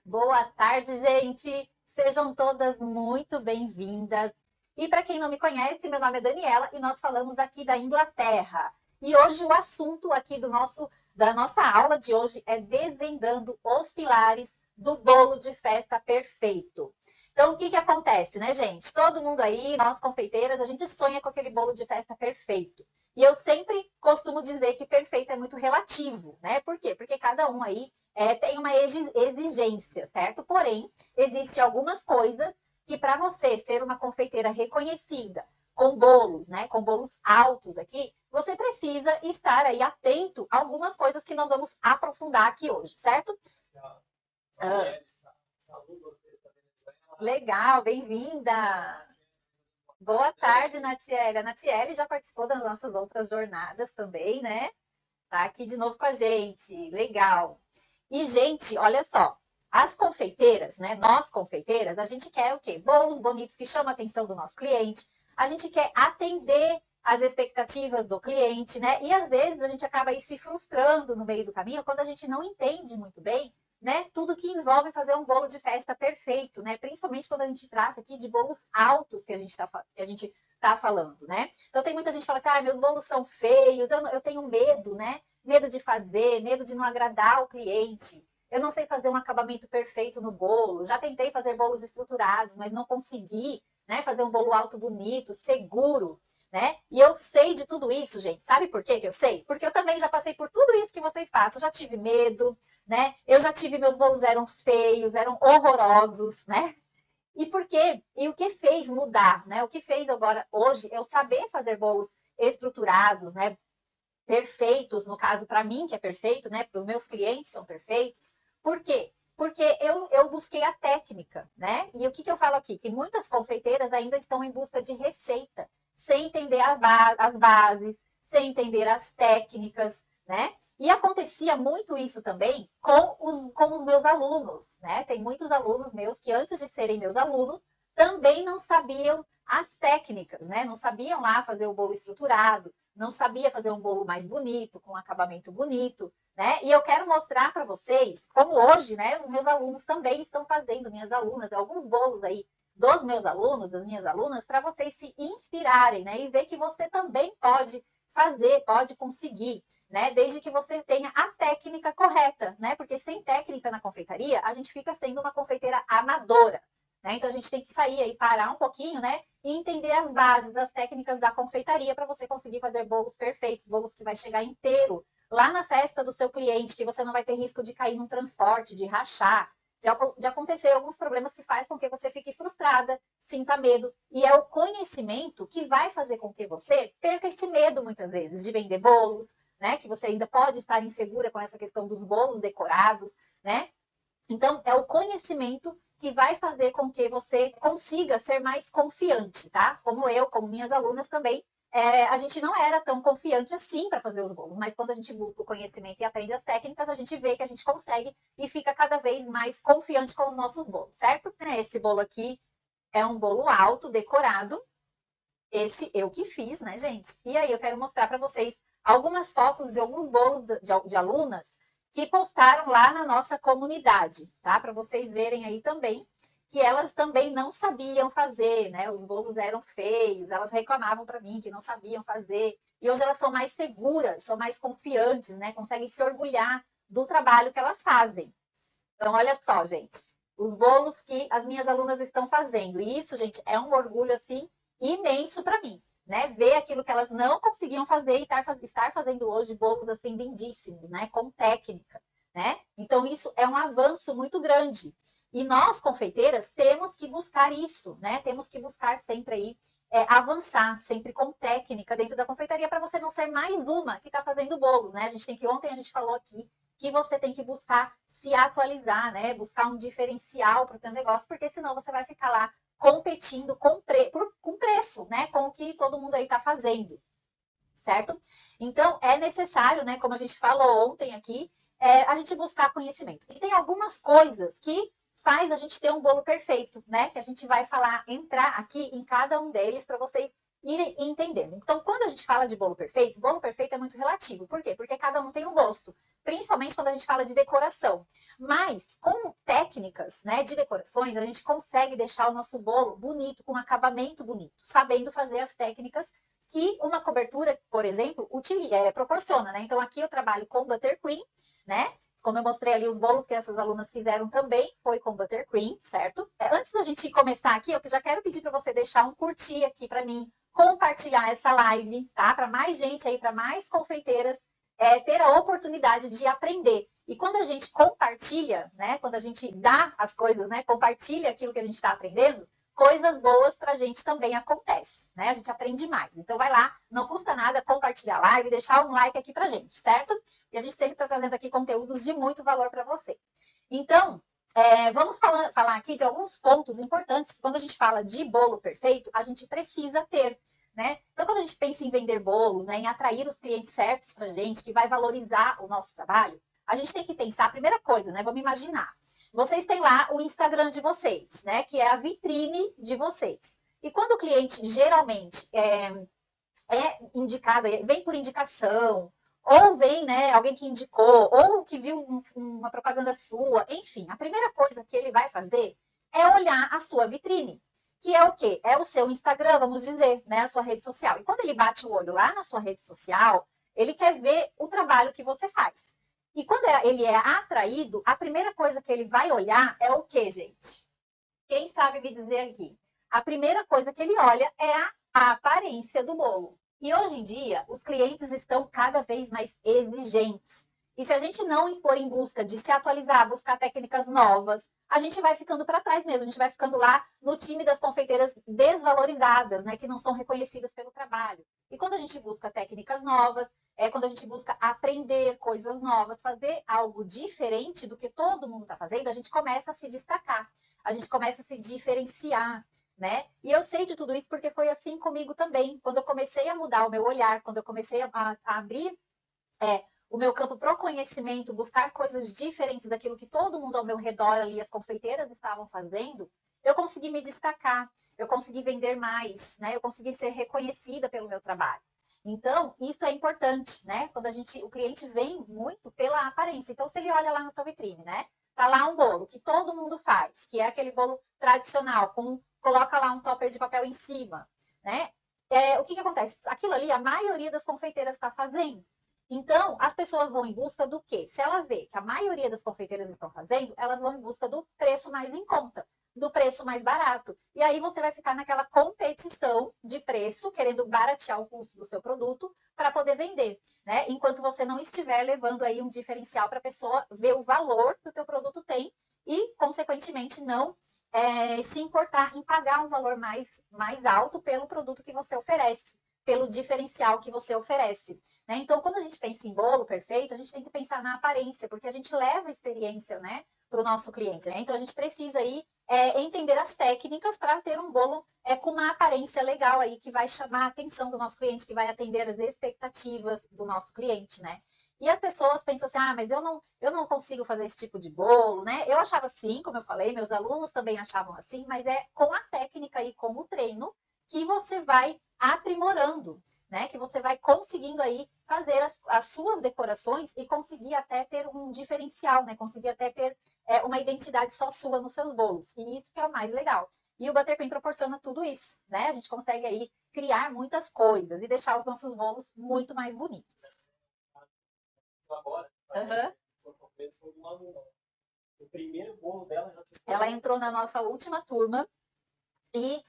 Boa tarde, gente! Sejam todas muito bem-vindas. E para quem não me conhece, meu nome é Daniela e nós falamos aqui da Inglaterra. E hoje o assunto aqui da nossa aula de hoje é desvendando os pilares do bolo de festa perfeito. Então, o que que acontece, né, gente? Todo mundo aí, nós confeiteiras, a gente sonha com aquele bolo de festa perfeito. E eu sempre costumo dizer que perfeito é muito relativo, né? Por quê? Porque cada um aí tem uma exigência, certo? Porém, existem algumas coisas que para você ser uma confeiteira reconhecida, com bolos, né, com bolos altos aqui, você precisa estar aí atento a algumas coisas que nós vamos aprofundar aqui hoje, certo? Ah, legal, bem-vinda! Boa tarde, Natiele. A Natiele já participou das nossas outras jornadas também, né? Tá aqui de novo com a gente. Legal. E, gente, olha só. As confeiteiras, né? Nós confeiteiras, a gente quer o quê? Bolos bonitos que chamam a atenção do nosso cliente. A gente quer atender as expectativas do cliente, né? E às vezes a gente acaba aí se frustrando no meio do caminho quando a gente não entende muito bem, né? Tudo que envolve fazer um bolo de festa perfeito, né? Principalmente quando a gente trata aqui de bolos altos que a gente tá falando, né? Então tem muita gente que fala assim, ah, meus bolos são feios, eu tenho medo, né? Medo de fazer, medo de não agradar o cliente. Eu não sei fazer um acabamento perfeito no bolo. Já tentei fazer bolos estruturados, mas não consegui, né? Fazer um bolo alto bonito, seguro, né? E eu sei de tudo isso, gente. Sabe por quê que eu sei? Porque eu também já passei por tudo isso que vocês passam. Eu já tive medo, né? Eu já tive, meus bolos eram feios, eram horrorosos, né? E por quê? E o que fez mudar, né? O que fez agora, hoje, eu saber fazer bolos estruturados, né? Perfeitos, no caso, para mim, que é perfeito, né? Para os meus clientes são perfeitos. Por quê? Porque eu busquei a técnica, né? E o que eu falo aqui? Que muitas confeiteiras ainda estão em busca de receita, sem entender as bases, sem entender as técnicas, né? E acontecia muito isso também com os meus alunos, né? Tem muitos alunos meus que, antes de serem meus alunos, também não sabiam as técnicas, né? Não sabiam lá fazer o bolo estruturado, não sabia fazer um bolo mais bonito, com um acabamento bonito, né? E eu quero mostrar para vocês como hoje, né, os meus alunos também estão fazendo, minhas alunas, alguns bolos aí dos meus alunos, das minhas alunas, para vocês se inspirarem, né? E ver que você também pode fazer, pode conseguir, né? Desde que você tenha a técnica correta, né? Porque sem técnica na confeitaria, a gente fica sendo uma confeiteira amadora, né? Então a gente tem que sair aí, parar um pouquinho, né? E entender as bases, as técnicas da confeitaria para você conseguir fazer bolos perfeitos, bolos que vai chegar inteiro lá na festa do seu cliente, que você não vai ter risco de cair num transporte, de rachar, de acontecer alguns problemas que faz com que você fique frustrada, sinta medo. E é o conhecimento que vai fazer com que você perca esse medo, muitas vezes, de vender bolos, né? Que você ainda pode estar insegura com essa questão dos bolos decorados, né? Então, é o conhecimento que vai fazer com que você consiga ser mais confiante, tá? Como eu, como minhas alunas também, a gente não era tão confiante assim para fazer os bolos, mas quando a gente busca o conhecimento e aprende as técnicas, a gente vê que a gente consegue e fica cada vez mais confiante com os nossos bolos, certo? Esse bolo aqui é um bolo alto, decorado. Esse eu que fiz, né, gente? E aí eu quero mostrar para vocês algumas fotos de alguns bolos de alunas que postaram lá na nossa comunidade, tá? Para vocês verem aí também que elas também não sabiam fazer, né? Os bolos eram feios, elas reclamavam para mim que não sabiam fazer. E hoje elas são mais seguras, são mais confiantes, né? Conseguem se orgulhar do trabalho que elas fazem. Então, olha só, gente, os bolos que as minhas alunas estão fazendo. E isso, gente, é um orgulho assim imenso para mim, né? Ver aquilo que elas não conseguiam fazer e estar fazendo hoje bolos assim lindíssimos, né? Com técnica, né? Então, isso é um avanço muito grande. E nós, confeiteiras, temos que buscar isso, né? Temos que buscar sempre aí avançar, sempre com técnica dentro da confeitaria, para você não ser mais uma que está fazendo bolos, né? Ontem a gente falou aqui que você tem que buscar se atualizar, né? Buscar um diferencial para o teu negócio, porque senão você vai ficar lá competindo com preço, né? Com o que todo mundo aí está fazendo, certo? Então, é necessário, né? Como a gente falou ontem aqui, a gente buscar conhecimento. E tem algumas coisas que faz a gente ter um bolo perfeito, né? Que a gente vai falar, entrar aqui em cada um deles para vocês ir entendendo. Então, quando a gente fala de bolo perfeito é muito relativo. Por quê? Porque cada um tem um gosto, principalmente quando a gente fala de decoração. Mas, com técnicas, né, de decorações, a gente consegue deixar o nosso bolo bonito, com um acabamento bonito, sabendo fazer as técnicas que uma cobertura, por exemplo, proporciona, né? Então, aqui eu trabalho com buttercream, né? Como eu mostrei ali, os bolos que essas alunas fizeram também foi com buttercream, certo? Antes da gente começar aqui, eu já quero pedir para você deixar um curtir aqui para mim, compartilhar essa live, tá? Para mais gente aí, para mais confeiteiras ter a oportunidade de aprender. E quando a gente compartilha, né? Quando a gente dá as coisas, né? Compartilha aquilo que a gente está aprendendo, coisas boas para a gente também acontece, né? A gente aprende mais. Então vai lá, não custa nada compartilhar a live, deixar um like aqui pra gente, certo? E a gente sempre está trazendo aqui conteúdos de muito valor para você. Então, vamos falar aqui de alguns pontos importantes que quando a gente fala de bolo perfeito, a gente precisa ter, né? Então, quando a gente pensa em vender bolos, né, em atrair os clientes certos para a gente, que vai valorizar o nosso trabalho, a gente tem que pensar, a primeira coisa, né? Vamos imaginar. Vocês têm lá o Instagram de vocês, né? Que é a vitrine de vocês. E quando o cliente geralmente indicado, vem por indicação, ou vem, né, alguém que indicou, ou que viu uma propaganda sua, enfim, a primeira coisa que ele vai fazer é olhar a sua vitrine, que é o quê? É o seu Instagram, vamos dizer, né, a sua rede social. E quando ele bate o olho lá na sua rede social, ele quer ver o trabalho que você faz. E quando ele é atraído, a primeira coisa que ele vai olhar é o quê, gente? Quem sabe me dizer aqui? A primeira coisa que ele olha é a aparência do bolo. E hoje em dia, os clientes estão cada vez mais exigentes. E se a gente não for em busca de se atualizar, buscar técnicas novas, a gente vai ficando para trás mesmo. A gente vai ficando lá no time das confeiteiras desvalorizadas, né, que não são reconhecidas pelo trabalho. E quando a gente busca técnicas novas, quando a gente busca aprender coisas novas, fazer algo diferente do que todo mundo está fazendo, a gente começa a se destacar, a gente começa a se diferenciar, né? E eu sei de tudo isso porque foi assim comigo também. Quando eu comecei a mudar o meu olhar, quando eu comecei a abrir o meu campo para o conhecimento, buscar coisas diferentes daquilo que todo mundo ao meu redor ali, as confeiteiras estavam fazendo, eu consegui me destacar, eu consegui vender mais, né? Eu consegui ser reconhecida pelo meu trabalho. Então, isso é importante, né? Quando o cliente vem muito pela aparência. Então, se ele olha lá na sua vitrine, né? Tá lá um bolo que todo mundo faz, que é aquele bolo tradicional, coloca lá um topper de papel em cima, né? O que acontece? Aquilo ali, a maioria das confeiteiras está fazendo. Então, as pessoas vão em busca do quê? Se ela vê que a maioria das confeiteiras estão fazendo, elas vão em busca do preço mais em conta, do preço mais barato. E aí você vai ficar naquela competição de preço, querendo baratear o custo do seu produto para poder vender, né? Enquanto você não estiver levando aí um diferencial para a pessoa ver o valor que o teu produto tem e, consequentemente, não se importar em pagar um valor mais alto pelo produto que você oferece, pelo diferencial que você oferece, né? Então, quando a gente pensa em bolo perfeito, a gente tem que pensar na aparência, porque a gente leva a experiência, né, para o nosso cliente, né? Então, a gente precisa aí entender as técnicas para ter um bolo com uma aparência legal aí, que vai chamar a atenção do nosso cliente, que vai atender as expectativas do nosso cliente, né? E as pessoas pensam assim, mas eu não consigo fazer esse tipo de bolo, né? Eu achava assim, como eu falei, meus alunos também achavam assim, mas é com a técnica e com o treino que você vai aprimorando, né? Que você vai conseguindo aí fazer as suas decorações e conseguir até ter um diferencial, né? Conseguir até ter uma identidade só sua nos seus bolos. E isso que é o mais legal. E o Buttercream proporciona tudo isso, né? A gente consegue aí criar muitas coisas e deixar os nossos bolos muito mais bonitos. Uhum. O primeiro bolo dela já... Ela entrou na nossa última turma e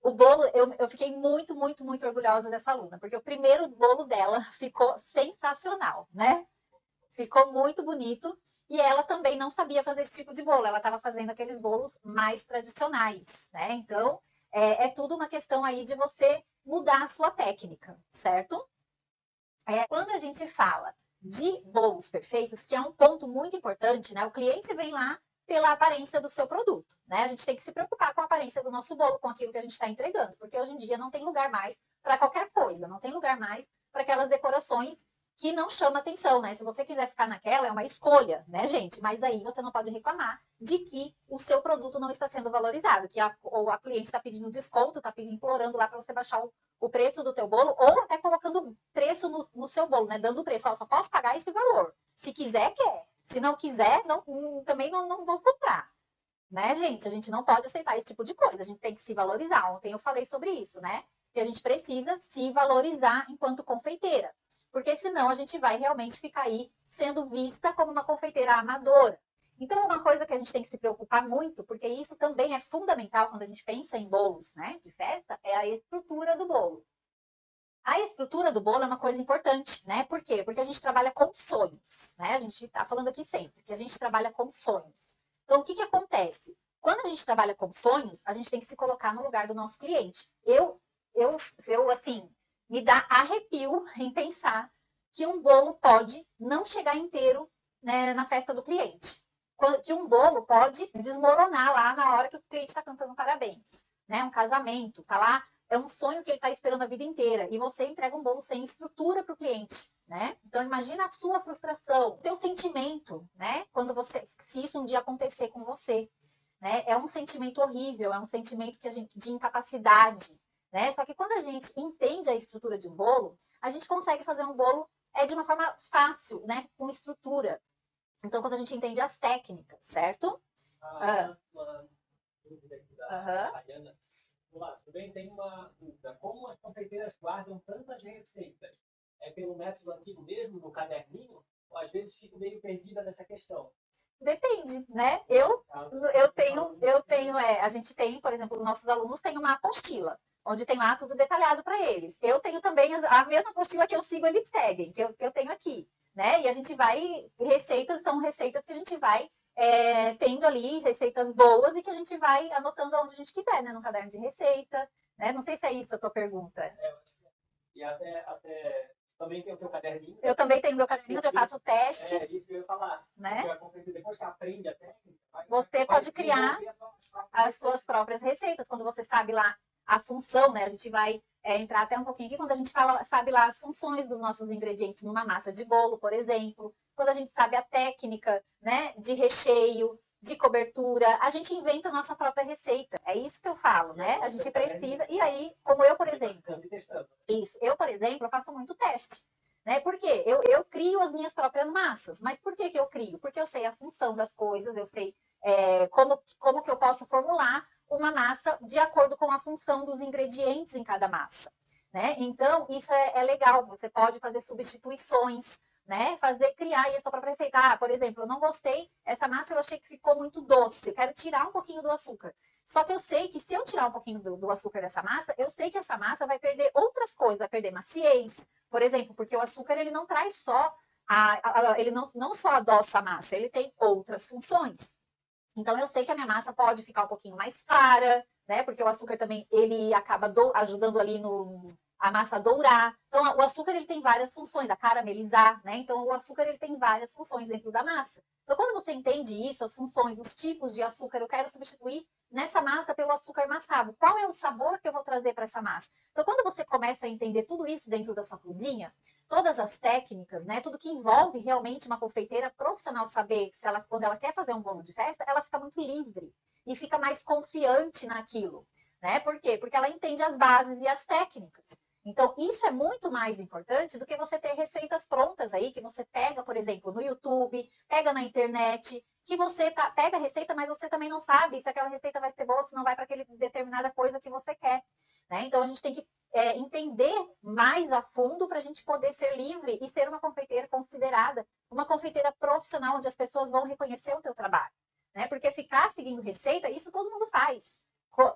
o bolo, eu fiquei muito, muito, muito orgulhosa dessa aluna, porque o primeiro bolo dela ficou sensacional, né? Ficou muito bonito e ela também não sabia fazer esse tipo de bolo, ela estava fazendo aqueles bolos mais tradicionais, né? Então, é tudo uma questão aí de você mudar a sua técnica, certo? Quando a gente fala de bolos perfeitos, que é um ponto muito importante, né? O cliente vem lá pela aparência do seu produto, né? A gente tem que se preocupar com a aparência do nosso bolo, com aquilo que a gente está entregando, porque hoje em dia não tem lugar mais para qualquer coisa, não tem lugar mais para aquelas decorações que não chama atenção, né? Se você quiser ficar naquela, é uma escolha, né, gente? Mas daí você não pode reclamar de que o seu produto não está sendo valorizado, que ou a cliente está pedindo desconto, está implorando lá para você baixar o preço do teu bolo, ou até colocando preço no seu bolo, né? Dando preço, ó, só posso pagar esse valor. Se quiser, quer. Se não quiser, também não vou comprar. Né, gente? A gente não pode aceitar esse tipo de coisa. A gente tem que se valorizar. Ontem eu falei sobre isso, né? Que a gente precisa se valorizar enquanto confeiteira. Porque senão a gente vai realmente ficar aí sendo vista como uma confeiteira amadora. Então, uma coisa que a gente tem que se preocupar muito, porque isso também é fundamental quando a gente pensa em bolos, né, de festa, é a estrutura do bolo. A estrutura do bolo é uma coisa importante, né? Por quê? Porque a gente trabalha com sonhos, né? A gente está falando aqui sempre que a gente trabalha com sonhos. Então, o que acontece? Quando a gente trabalha com sonhos, a gente tem que se colocar no lugar do nosso cliente. Assim, me dá arrepio em pensar que um bolo pode não chegar inteiro, né, na festa do cliente. Que um bolo pode desmoronar lá na hora que o cliente está cantando parabéns, né? Um casamento, tá lá, é um sonho que ele está esperando a vida inteira e você entrega um bolo sem estrutura para o cliente, né? Então imagina a sua frustração, o teu sentimento, né? Quando se isso um dia acontecer com você, né? É um sentimento horrível, é um sentimento de incapacidade, né? Só que quando a gente entende a estrutura de um bolo, a gente consegue fazer um bolo de uma forma fácil, né? Com estrutura. Então quando a gente entende as técnicas, certo? Uma dúvida aqui da Sayana. Olá, tudo bem? Tem uma dúvida. Como as confeiteiras guardam tantas receitas? É pelo método antigo mesmo, no caderninho? Ou às vezes fico meio perdida nessa questão? Depende, né? A gente tem, por exemplo, os nossos alunos têm uma apostila, onde tem lá tudo detalhado para eles. Eu tenho também a mesma apostila que eu sigo, eles seguem, que eu tenho aqui, né? E a gente são receitas que a gente vai tendo ali, receitas boas e que a gente vai anotando onde a gente quiser, né? No caderno de receita, né? Não sei se é isso a tua pergunta. Eu acho que é. E até também tem o teu caderninho. Eu também tenho meu caderninho onde eu faço o teste. É isso que eu ia falar. Né? Depois que aprende a técnica, você pode criar as suas próprias receitas, quando você sabe lá a função, né? A gente vai entrar até um pouquinho aqui, quando a gente sabe lá as funções dos nossos ingredientes numa massa de bolo, por exemplo. Quando a gente sabe a técnica, né, de recheio, de cobertura, a gente inventa a nossa própria receita. É isso que eu falo, né? A gente precisa. E aí, como eu, por exemplo. Isso. Eu, por exemplo, eu faço muito teste. Né? Por quê? Eu crio as minhas próprias massas. Mas por que eu crio? Porque eu sei a função das coisas, eu sei como que eu posso formular uma massa de acordo com a função dos ingredientes em cada massa. Né? Então, isso é legal. Você pode fazer substituições, né? Criar a sua própria receita. Ah, por exemplo, eu não gostei, essa massa eu achei que ficou muito doce, eu quero tirar um pouquinho do açúcar. Só que eu sei que se eu tirar um pouquinho do açúcar dessa massa, eu sei que essa massa vai perder outras coisas, vai perder maciez, por exemplo, porque o açúcar ele não traz só ele não só adoça a massa, ele tem outras funções. Então eu sei que a minha massa pode ficar um pouquinho mais clara, né? Porque o açúcar também ele acaba ajudando ali a massa a dourar. Então o açúcar ele tem várias funções, a caramelizar, né? Então o açúcar ele tem várias funções dentro da massa. Então quando você entende isso, as funções, os tipos de açúcar, eu quero substituir nessa massa pelo açúcar mascavo. Qual é o sabor que eu vou trazer para essa massa? Então quando você começa a entender tudo isso dentro da sua cozinha, todas as técnicas, né? Tudo que envolve realmente uma confeiteira profissional saber que quando ela quer fazer um bolo de festa, ela fica muito livre e fica mais confiante naquilo, né? Por quê? Porque ela entende as bases e as técnicas. Então, isso é muito mais importante do que você ter receitas prontas aí, que você pega, por exemplo, no YouTube, pega na internet, que você pega a receita, mas você também não sabe se aquela receita vai ser boa, se não vai para aquela determinada coisa que você quer. Né? Então, a gente tem que entender mais a fundo para a gente poder ser livre e ser uma confeiteira considerada uma confeiteira profissional, onde as pessoas vão reconhecer o teu trabalho. Né? Porque ficar seguindo receita, isso todo mundo faz.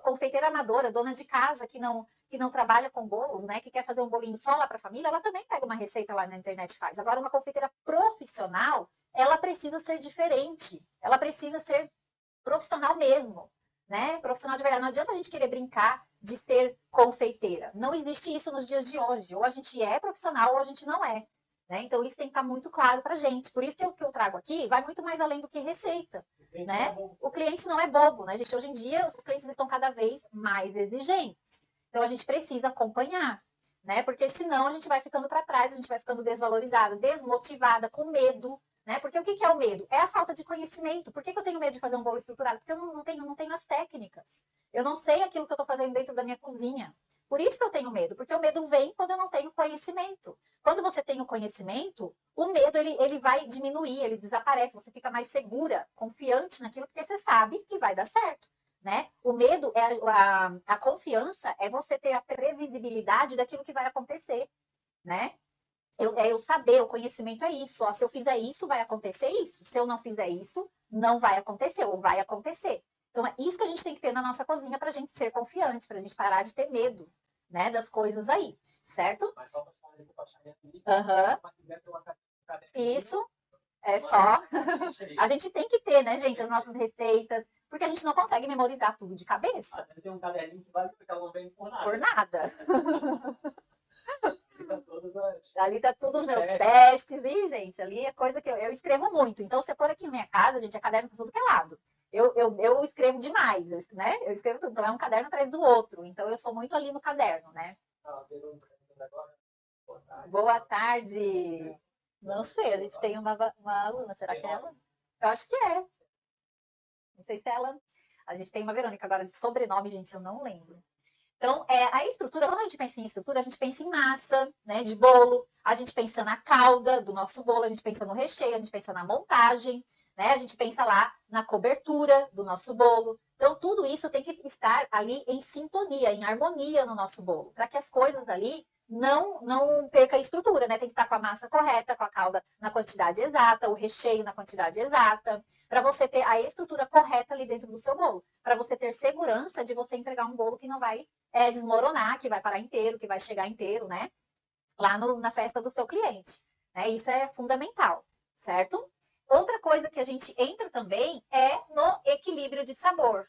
Confeiteira amadora, dona de casa que não trabalha com bolos, né, que quer fazer um bolinho só lá para a família, ela também pega uma receita lá na internet e faz. Agora, uma confeiteira profissional, ela precisa ser diferente, ela precisa ser profissional mesmo, né? Profissional de verdade. Não adianta a gente querer brincar de ser confeiteira. Não existe isso nos dias de hoje. Ou a gente é profissional ou a gente não é. Né? Então, isso tem que estar muito claro para a gente. Por isso que o que eu trago aqui vai muito mais além do que receita. Né? O cliente não é bobo, né, gente? Hoje em dia, os clientes estão cada vez mais exigentes. Então, a gente precisa acompanhar. né? Porque senão a gente vai ficando para trás, a gente vai ficando desvalorizada, desmotivada, com medo, né? Porque o que é o medo? É a falta de conhecimento. Por que eu tenho medo de fazer um bolo estruturado? Porque eu não tenho as técnicas. Eu não sei aquilo que eu estou fazendo dentro da minha cozinha. Por isso que eu tenho medo, porque o medo vem quando eu não tenho conhecimento. Quando você tem o conhecimento, o medo ele vai diminuir, ele desaparece, você fica mais segura, confiante naquilo, porque você sabe que vai dar certo. Né? O medo, a confiança é você ter a previsibilidade daquilo que vai acontecer. Né? Eu saber, o conhecimento é isso. Ó, se eu fizer isso, vai acontecer isso. Se eu não fizer isso, não vai acontecer, ou vai acontecer. Então, é isso que a gente tem que ter na nossa cozinha para a gente ser confiante, para a gente parar de ter medo, né, das coisas aí, certo? Mas só para falar isso, Isso, é só. A gente tem que ter, né, gente, as nossas receitas, porque a gente não consegue memorizar tudo de cabeça. Até tem um caderninho que vale porque ela não vem por nada. Por nada. Ali tá todos os meus testes. E, gente, ali é coisa que eu escrevo muito. Então, se for aqui na minha casa, gente, é caderno por tudo que é lado. Eu escrevo demais, né? Eu escrevo tudo. Então, é um caderno atrás do outro. Então, eu sou muito ali no caderno, né? Boa tarde. Não sei, a gente tem uma aluna. Será que é ela? Eu acho que é. Não sei se é ela. A gente tem uma Verônica agora de sobrenome, gente, eu não lembro. Então, a estrutura, quando a gente pensa em estrutura, a gente pensa em massa, né, de bolo, a gente pensa na calda do nosso bolo, a gente pensa no recheio, a gente pensa na montagem, né, a gente pensa lá na cobertura do nosso bolo. Então, tudo isso tem que estar ali em sintonia, em harmonia no nosso bolo, para que as coisas ali não perca a estrutura, né? Tem que estar com a massa correta, com a calda na quantidade exata, o recheio na quantidade exata, para você ter a estrutura correta ali dentro do seu bolo, para você ter segurança de você entregar um bolo que não vai desmoronar, que vai parar inteiro, que vai chegar inteiro, né? Lá na festa do seu cliente. Né? Isso é fundamental, certo? Outra coisa que a gente entra também é no equilíbrio de sabor.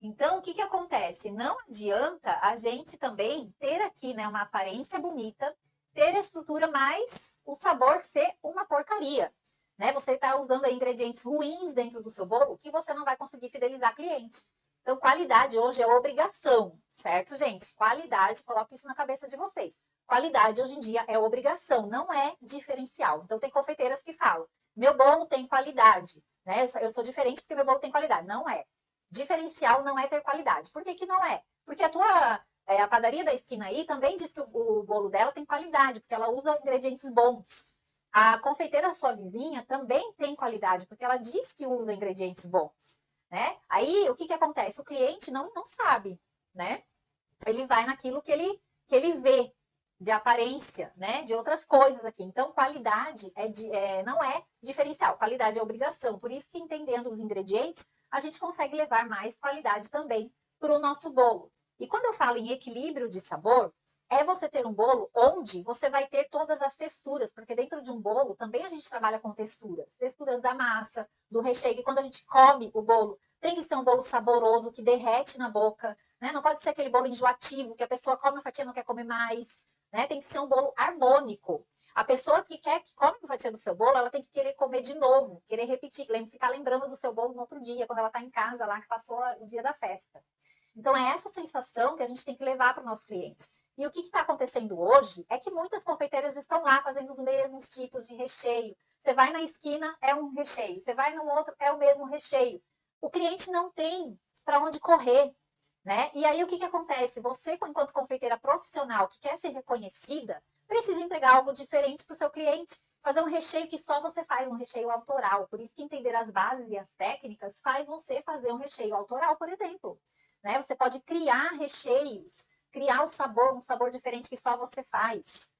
Então, o que acontece? Não adianta a gente também ter aqui, né, uma aparência bonita, ter a estrutura, mas o sabor ser uma porcaria. Né? Você está usando ingredientes ruins dentro do seu bolo que você não vai conseguir fidelizar cliente. Então, qualidade hoje é obrigação, certo, gente? Qualidade, coloque isso na cabeça de vocês. Qualidade hoje em dia é obrigação, não é diferencial. Então, tem confeiteiras que falam: meu bolo tem qualidade, né? Eu sou diferente porque meu bolo tem qualidade. Não é. Diferencial não é ter qualidade. Por que não é? Porque a padaria da esquina aí também diz que o bolo dela tem qualidade, porque ela usa ingredientes bons. A confeiteira sua vizinha também tem qualidade, porque ela diz que usa ingredientes bons. Né? Aí, o que acontece? O cliente não sabe, né? Ele vai naquilo que ele vê de aparência, né? De outras coisas aqui. Então, qualidade não é diferencial, qualidade é obrigação. Por isso que, entendendo os ingredientes, a gente consegue levar mais qualidade também para o nosso bolo. E quando eu falo em equilíbrio de sabor, é você ter um bolo onde você vai ter todas as texturas, porque dentro de um bolo também a gente trabalha com texturas. Texturas da massa, do recheio, e quando a gente come o bolo, tem que ser um bolo saboroso, que derrete na boca, né? Não pode ser aquele bolo enjoativo, que a pessoa come uma fatia e não quer comer mais, né? Tem que ser um bolo harmônico. A pessoa que come uma fatia do seu bolo, ela tem que querer comer de novo, querer repetir, ficar lembrando do seu bolo no outro dia, quando ela está em casa lá, que passou o dia da festa. Então, é essa sensação que a gente tem que levar para o nosso cliente. E o que está acontecendo hoje é que muitas confeiteiras estão lá fazendo os mesmos tipos de recheio. Você vai na esquina, é um recheio. Você vai no outro, é o mesmo recheio. O cliente não tem para onde correr. Né? E aí, o que acontece? Você, enquanto confeiteira profissional que quer ser reconhecida, precisa entregar algo diferente para o seu cliente. Fazer um recheio que só você faz, um recheio autoral. Por isso que entender as bases e as técnicas faz você fazer um recheio autoral, por exemplo. Né? Você pode criar recheios, criar o sabor, um sabor diferente que só você faz.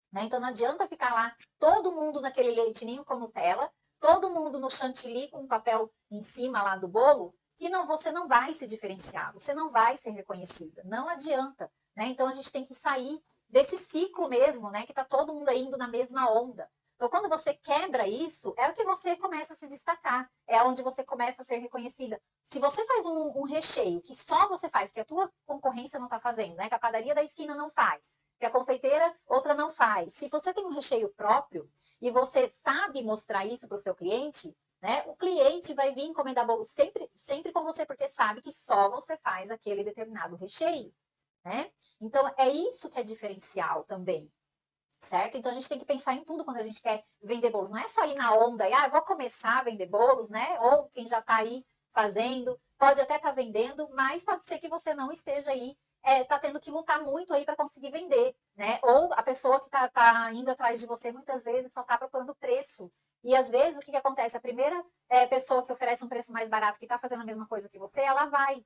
Né? Então não adianta ficar lá todo mundo naquele leitinho com Nutella, todo mundo no chantilly com papel em cima lá do bolo, que você não vai se diferenciar, você não vai ser reconhecida. Não adianta. Né? Então a gente tem que sair desse ciclo mesmo, né? Que está todo mundo indo na mesma onda. Então, quando você quebra isso, é o que você começa a se destacar, é onde você começa a ser reconhecida. Se você faz um recheio que só você faz, que a tua concorrência não está fazendo, né? Que a padaria da esquina não faz, que a confeiteira outra não faz. Se você tem um recheio próprio e você sabe mostrar isso para o seu cliente, né? O cliente vai vir encomendar bolo sempre com você, porque sabe que só você faz aquele determinado recheio, né? Então, é isso que é diferencial também, certo? Então, a gente tem que pensar em tudo quando a gente quer vender bolos. Não é só ir na onda e, eu vou começar a vender bolos, né? Ou quem já está aí fazendo, pode até estar vendendo, mas pode ser que você não esteja aí, tá tendo que lutar muito aí para conseguir vender, né? Ou a pessoa que tá indo atrás de você muitas vezes só está procurando preço. E às vezes o que acontece? A primeira pessoa que oferece um preço mais barato, que está fazendo a mesma coisa que você, ela vai.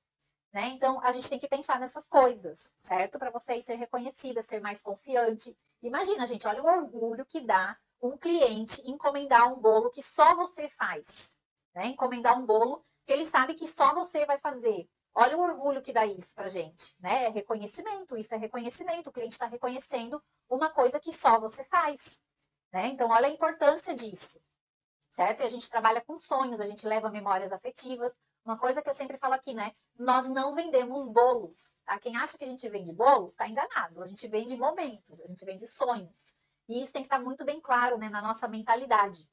Né? Então, a gente tem que pensar nessas coisas, certo? Para você aí ser reconhecida, ser mais confiante. Imagina, gente, olha o orgulho que dá um cliente encomendar um bolo que só você faz. Né? Encomendar um bolo que ele sabe que só você vai fazer. Olha o orgulho que dá isso pra gente, né? É reconhecimento, isso é reconhecimento. O cliente está reconhecendo uma coisa que só você faz. Né? Então, olha a importância disso, certo? E a gente trabalha com sonhos, a gente leva memórias afetivas. Uma coisa que eu sempre falo aqui, né? Nós não vendemos bolos, tá? Quem acha que a gente vende bolos, está enganado. A gente vende momentos, a gente vende sonhos. E isso tem que estar muito bem claro, né, na nossa mentalidade.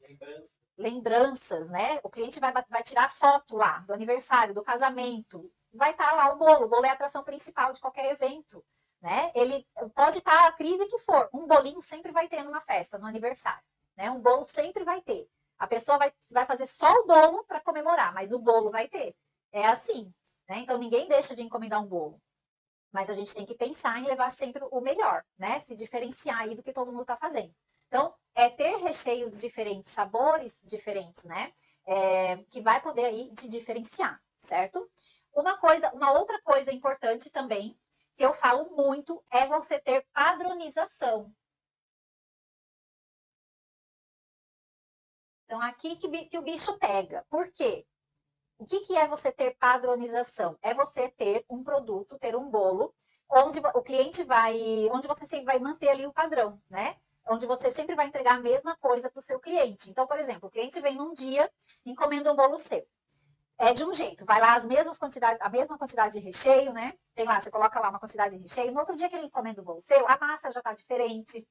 Lembranças, né? O cliente vai tirar foto lá do aniversário, do casamento. Vai estar lá o bolo. O bolo é a atração principal de qualquer evento. Né? Ele pode estar a crise que for. Um bolinho sempre vai ter numa festa, no aniversário. Né? Um bolo sempre vai ter. A pessoa vai fazer só o bolo para comemorar, mas o bolo vai ter. É assim. Né? Então ninguém deixa de encomendar um bolo. Mas a gente tem que pensar em levar sempre o melhor, né? Se diferenciar aí do que todo mundo está fazendo. Então, é ter recheios diferentes, sabores diferentes, né? Que vai poder aí te diferenciar, certo? Uma outra coisa importante também, que eu falo muito, é você ter padronização. Então, aqui que o bicho pega. Por quê? O que é você ter padronização? É você ter um produto, ter um bolo, onde o cliente onde você sempre vai manter ali o padrão, né? Onde você sempre vai entregar a mesma coisa para o seu cliente. Então, por exemplo, o cliente vem num dia, encomenda um bolo seu. É de um jeito, vai lá a mesma quantidade de recheio, né? Tem lá, você coloca lá uma quantidade de recheio. No outro dia que ele encomenda o bolo seu, a massa já está diferente,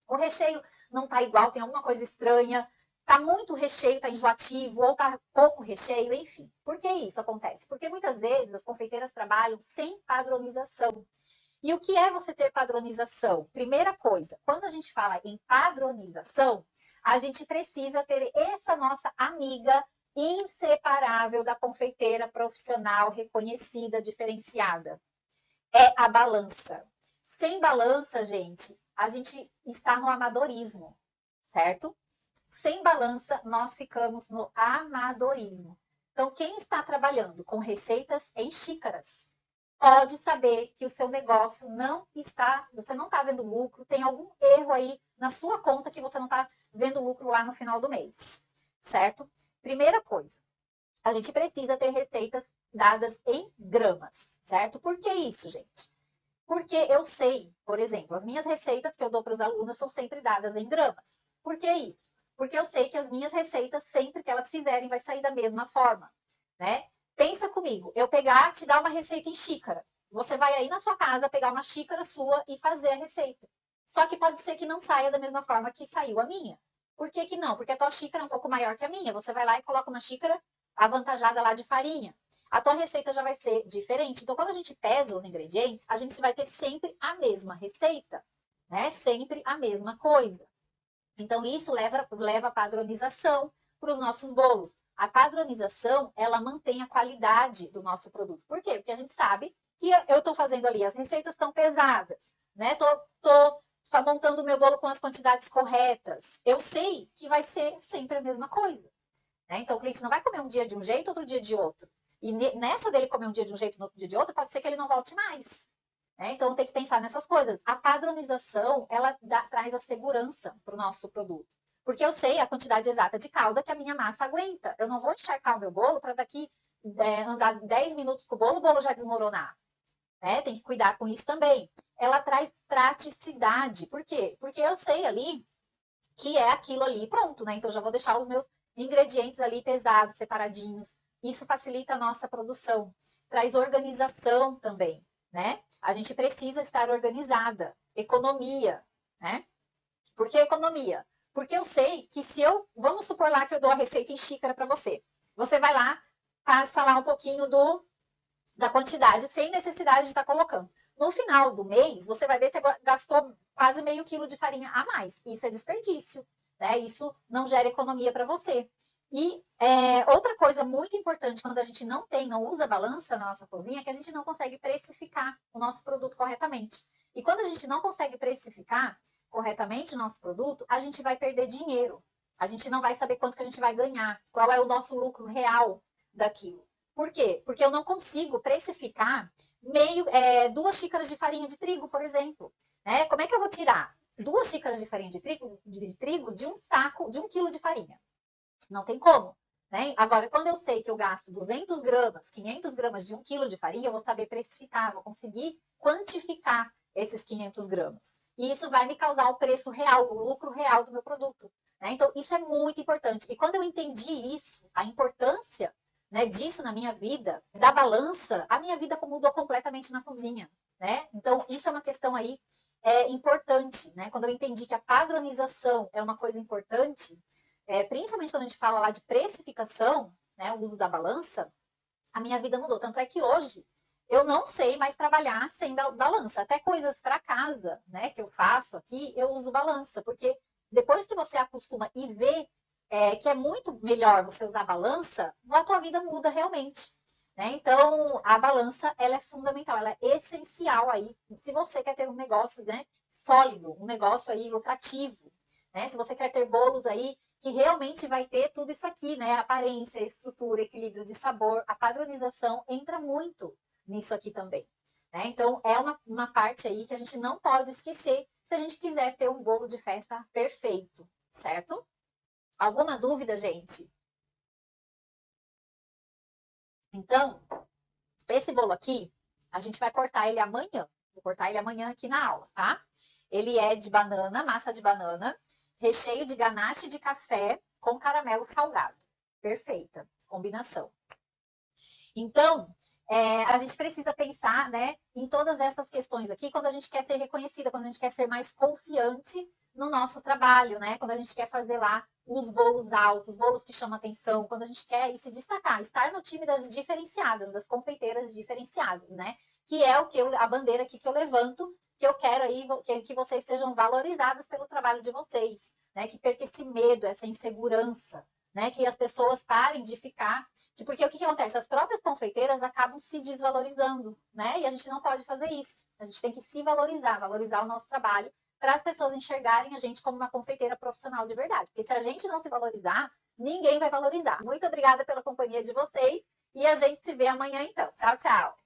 o recheio não tá igual, tem alguma coisa estranha, tá muito recheio, tá enjoativo, ou tá pouco recheio, enfim. Por que isso acontece? Porque muitas vezes as confeiteiras trabalham sem padronização. E o que é você ter padronização? Primeira coisa, quando a gente fala em padronização, a gente precisa ter essa nossa amiga inseparável da confeiteira profissional, reconhecida, diferenciada. É a balança. Sem balança, gente, a gente está no amadorismo, certo? Sem balança, nós ficamos no amadorismo. Então, quem está trabalhando com receitas em xícaras, pode saber que o seu negócio você não está vendo lucro, tem algum erro aí na sua conta que você não está vendo lucro lá no final do mês, certo? Primeira coisa, a gente precisa ter receitas dadas em gramas, certo? Por que isso, gente? Porque eu sei, por exemplo, as minhas receitas que eu dou para os alunos são sempre dadas em gramas. Por que isso? Porque eu sei que as minhas receitas, sempre que elas fizerem, vai sair da mesma forma, né? Pensa comigo, eu pegar, te dar uma receita em xícara. Você vai aí na sua casa pegar uma xícara sua e fazer a receita. Só que pode ser que não saia da mesma forma que saiu a minha. Por que que não? Porque a tua xícara é um pouco maior que a minha. Você vai lá e coloca uma xícara avantajada lá de farinha. A tua receita já vai ser diferente. Então, quando a gente pesa os ingredientes, a gente vai ter sempre a mesma receita, né? Sempre a mesma coisa. Então, isso leva a padronização para os nossos bolos. A padronização, ela mantém a qualidade do nosso produto. Por quê? Porque a gente sabe que eu estou fazendo ali, as receitas estão pesadas, né? Tô montando o meu bolo com as quantidades corretas. Eu sei que vai ser sempre a mesma coisa. Né? Então, o cliente não vai comer um dia de um jeito, outro dia de outro. E nessa dele comer um dia de um jeito, no outro dia de outro, pode ser que ele não volte mais. Né? Então, tem que pensar nessas coisas. A padronização, ela traz a segurança para o nosso produto. Porque eu sei a quantidade exata de calda que a minha massa aguenta. Eu não vou encharcar o meu bolo para daqui andar 10 minutos com o bolo já desmoronar. Né? Tem que cuidar com isso também. Ela traz praticidade. Por quê? Porque eu sei ali que é aquilo ali pronto, né? Então já vou deixar os meus ingredientes ali pesados, separadinhos. Isso facilita a nossa produção. Traz organização também, né? A gente precisa estar organizada. Economia, né? Por que economia? Porque eu sei que se eu, vamos supor lá que eu dou a receita em xícara para você. Você vai lá, passa lá um pouquinho da quantidade, sem necessidade de estar colocando. No final do mês, você vai ver que você gastou quase meio quilo de farinha a mais. Isso é desperdício, né? Isso não gera economia para você. E outra coisa muito importante quando a gente não usa balança na nossa cozinha é que a gente não consegue precificar o nosso produto corretamente. E quando a gente não consegue precificar corretamente o nosso produto, a gente vai perder dinheiro. A gente não vai saber quanto que a gente vai ganhar, qual é o nosso lucro real daquilo. Por quê? Porque eu não consigo precificar 2 xícaras de farinha de trigo, por exemplo. Né? Como é que eu vou tirar 2 xícaras de farinha de trigo de um saco, de 1 quilo de farinha? Não tem como. Né? Agora, quando eu sei que eu gasto 200 gramas, 500 gramas de 1 quilo de farinha, eu vou saber precificar, vou conseguir quantificar esses 500 gramas. E isso vai me causar o preço real, o lucro real do meu produto. Né? Então, isso é muito importante. E quando eu entendi isso, a importância, né, disso na minha vida, da balança, a minha vida mudou completamente na cozinha. Né? Então, isso é uma questão aí importante. Né? Quando eu entendi que a padronização é uma coisa importante, principalmente quando a gente fala lá de precificação, né, o uso da balança, a minha vida mudou. Tanto é que hoje eu não sei mais trabalhar sem balança. Até coisas para casa, né, que eu faço aqui, eu uso balança, porque depois que você acostuma e vê que é muito melhor você usar balança, a tua vida muda realmente. Né? Então, a balança ela é fundamental, ela é essencial aí, se você quer ter um negócio, né, sólido, um negócio aí lucrativo. Né? Se você quer ter bolos aí que realmente vai ter tudo isso aqui, né? Aparência, estrutura, equilíbrio de sabor, a padronização entra muito nisso aqui também. Né? Então, é uma parte aí que a gente não pode esquecer se a gente quiser ter um bolo de festa perfeito, certo? Alguma dúvida, gente? Então, esse bolo aqui, a gente vai cortar ele amanhã. Vou cortar ele amanhã aqui na aula, tá? Ele é de banana, massa de banana, recheio de ganache de café com caramelo salgado. Perfeita combinação. Então, a gente precisa pensar, né, em todas essas questões aqui quando a gente quer ser reconhecida, quando a gente quer ser mais confiante no nosso trabalho, né? Quando a gente quer fazer lá os bolos altos, bolos que chamam atenção, quando a gente quer se destacar, estar no time das diferenciadas, das confeiteiras diferenciadas, né? Que é a bandeira aqui que eu levanto, que eu quero aí que vocês sejam valorizadas pelo trabalho de vocês, né? Que perca esse medo, essa insegurança, né? Que as pessoas parem de ficar. Porque o que acontece? As próprias confeiteiras acabam se desvalorizando, né? E a gente não pode fazer isso. A gente tem que se valorizar, valorizar o nosso trabalho, para as pessoas enxergarem a gente como uma confeiteira profissional de verdade. Porque se a gente não se valorizar, ninguém vai valorizar. Muito obrigada pela companhia de vocês e a gente se vê amanhã então. Tchau, tchau!